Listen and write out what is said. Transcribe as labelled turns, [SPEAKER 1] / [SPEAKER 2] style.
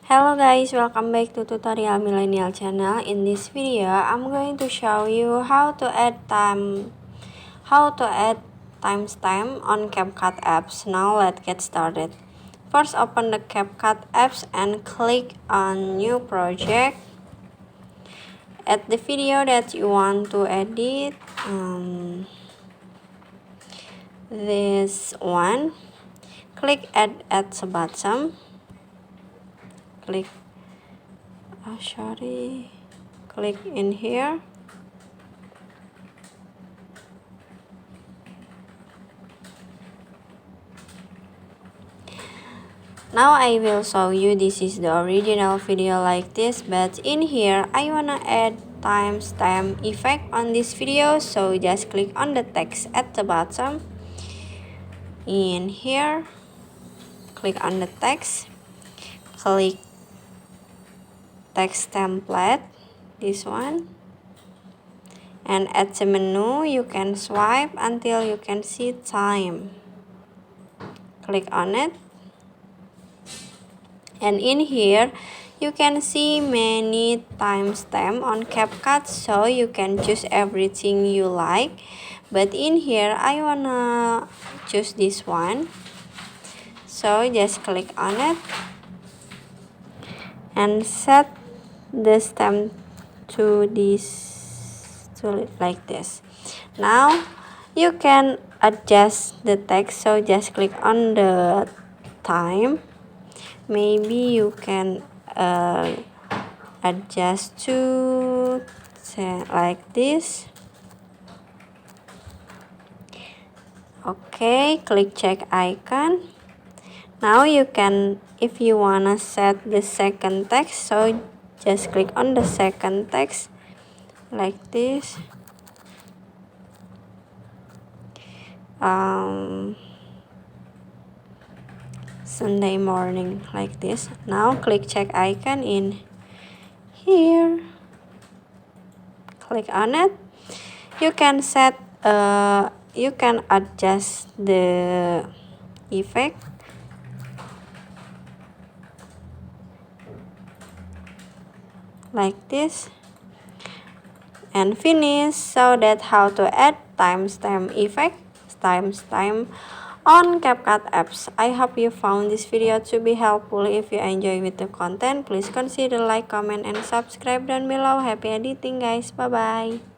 [SPEAKER 1] Hello guys, welcome back to tutorial millennial channel. In this video I'm going to show you how to add timestamp on CapCut apps. Now let's get started. First, open the CapCut apps and click on new project. Add the video that you want to edit. This one, click add at the bottom. Click click in here. Now I will show you. This is the original video like this, but in here I wanna add timestamp effect on this video, so just click on the text at the bottom. In here, click on the text, click text template, this one, and at the menu you can swipe until you can see time. Click on it, and in here you can see many timestamp on CapCut, so you can choose everything you like, but in here I wanna choose this one, so just click on it and set the stamp to like this. Now you can adjust the text, so just click on the time. Maybe you can adjust to like this. Okay, click check icon. Now you can, if you wanna set the second text, so just click on the second text like this. Sunday morning like this. Now click check icon in here. Click on it. You can set you can adjust the effect like this and finish. So that's how to add timestamp effect, timestamp on CapCut apps. I hope you found this video to be helpful. If you enjoy with the content, please consider like, comment, and subscribe down below. Happy editing guys, bye bye.